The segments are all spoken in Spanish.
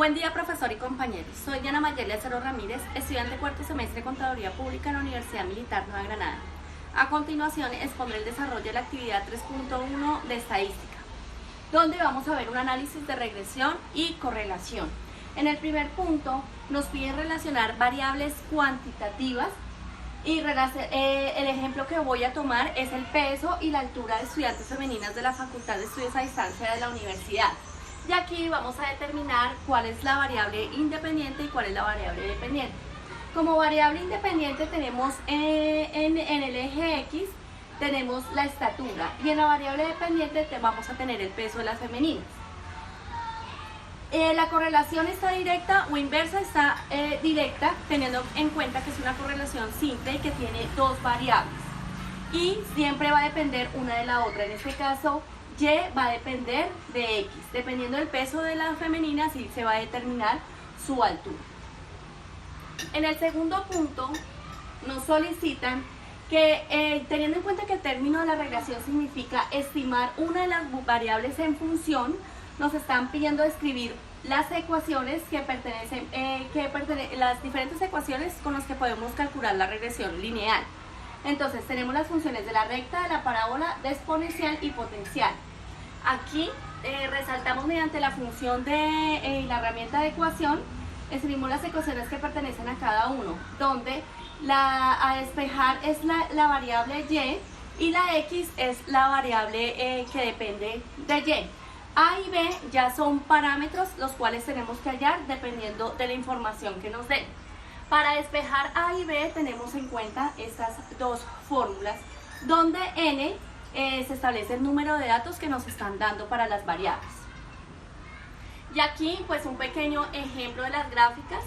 Buen día, profesor y compañeros. Soy Diana Mayerle Acero Ramírez, estudiante de cuarto semestre de Contaduría Pública en la Universidad Militar Nueva Granada. A continuación expondré el desarrollo de la actividad 3.1 de estadística, donde vamos a ver un análisis de regresión y correlación. En el primer punto nos piden relacionar variables cuantitativas y el ejemplo que voy a tomar es el peso y la altura de estudiantes femeninas de la Facultad de Estudios a Distancia de la universidad. Y aquí vamos a determinar cuál es la variable independiente y cuál es la variable dependiente. Como variable independiente tenemos en el eje X tenemos la estatura y en la variable dependiente vamos a tener el peso de las femeninas. La correlación está directa o inversa, está directa, teniendo en cuenta que es una correlación simple y que tiene dos variables y siempre va a depender una de la otra. En este caso Y va a depender de X. Dependiendo del peso de la femenina, sí se va a determinar su altura. En el segundo punto, nos solicitan que, teniendo en cuenta que el término de la regresión significa estimar una de las variables en función, nos están pidiendo escribir las ecuaciones que pertenecen, las diferentes ecuaciones con las que podemos calcular la regresión lineal. Entonces, tenemos las funciones de la recta, de la parábola, de exponencial y potencial. Aquí resaltamos mediante la función de la herramienta de ecuación, escribimos las ecuaciones que pertenecen a cada uno, donde a despejar es la variable y la X es la variable que depende de Y. A y B ya son parámetros los cuales tenemos que hallar dependiendo de la información que nos den. Para despejar A y B tenemos en cuenta estas dos fórmulas, donde N se establece el número de datos que nos están dando para las variables. Y aquí pues un pequeño ejemplo de las gráficas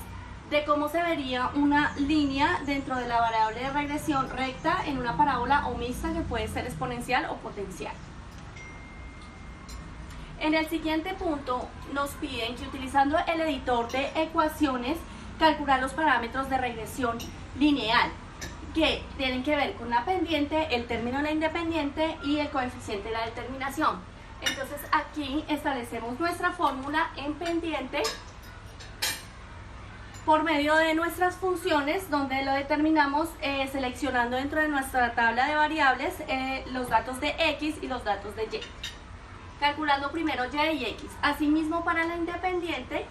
de cómo se vería una línea dentro de la variable de regresión recta en una parábola o mixta que puede ser exponencial o potencial. En el siguiente punto nos piden que utilizando el editor de ecuaciones calcular los parámetros de regresión lineal que tienen que ver con la pendiente, el término de la independiente y el coeficiente de la determinación. Entonces aquí establecemos nuestra fórmula en pendiente por medio de nuestras funciones, donde lo determinamos seleccionando dentro de nuestra tabla de variables los datos de X y los datos de Y. Calculando primero Y y X. Asimismo, para la independiente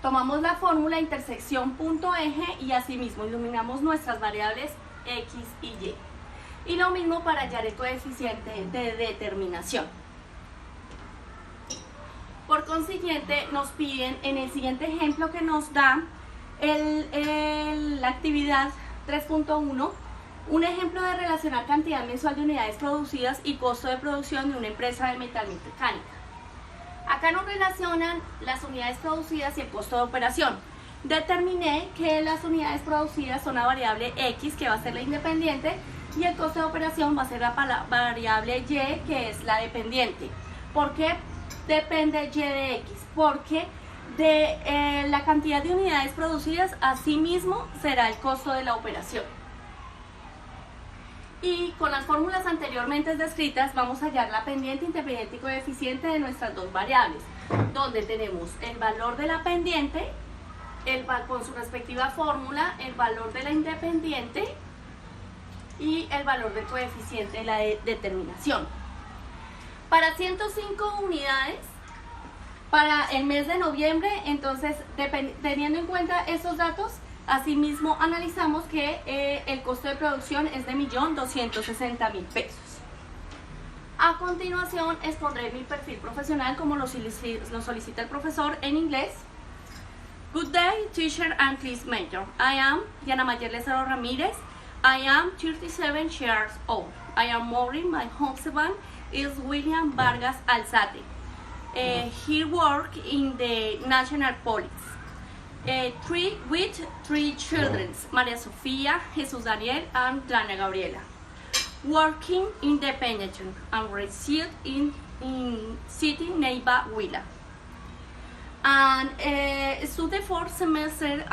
tomamos la fórmula intersección punto eje y asimismo iluminamos nuestras variables X y Y. Y lo mismo para hallar el coeficiente de determinación. Por consiguiente, nos piden en el siguiente ejemplo que nos da la actividad 3.1, un ejemplo de relacionar cantidad mensual de unidades producidas y costo de producción de una empresa de metalmecánica. Acá nos relacionan las unidades producidas y el costo de operación. Determiné que las unidades producidas son la variable X, que va a ser la independiente, y el costo de operación va a ser la variable Y, que es la dependiente. ¿Por qué depende Y de X? Porque de la cantidad de unidades producidas, asimismo será el costo de la operación. Y con las fórmulas anteriormente descritas vamos a hallar la pendiente, independiente y coeficiente de nuestras dos variables, donde tenemos el valor de la pendiente con su respectiva fórmula, el valor de la independiente y el valor del coeficiente de la determinación. Para 105 unidades, para el mes de noviembre, entonces teniendo en cuenta estos datos, asimismo analizamos que el costo de producción es de 1.260.000 pesos. A continuación expondré mi perfil profesional como lo solicita el profesor en inglés. Good day, teacher and class major. I am Diana Mayerle Acero Ramírez. I am 37 years old. I am married. My husband is William Vargas Alzate. He works in the National Police. With three children, María Sofía, Jesús Daniel, and Dana Gabriela. Working independently and reside in city Neiva, Huila. And study for semester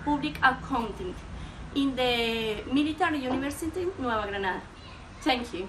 public accounting in the Military University, Nueva Granada. Thank you.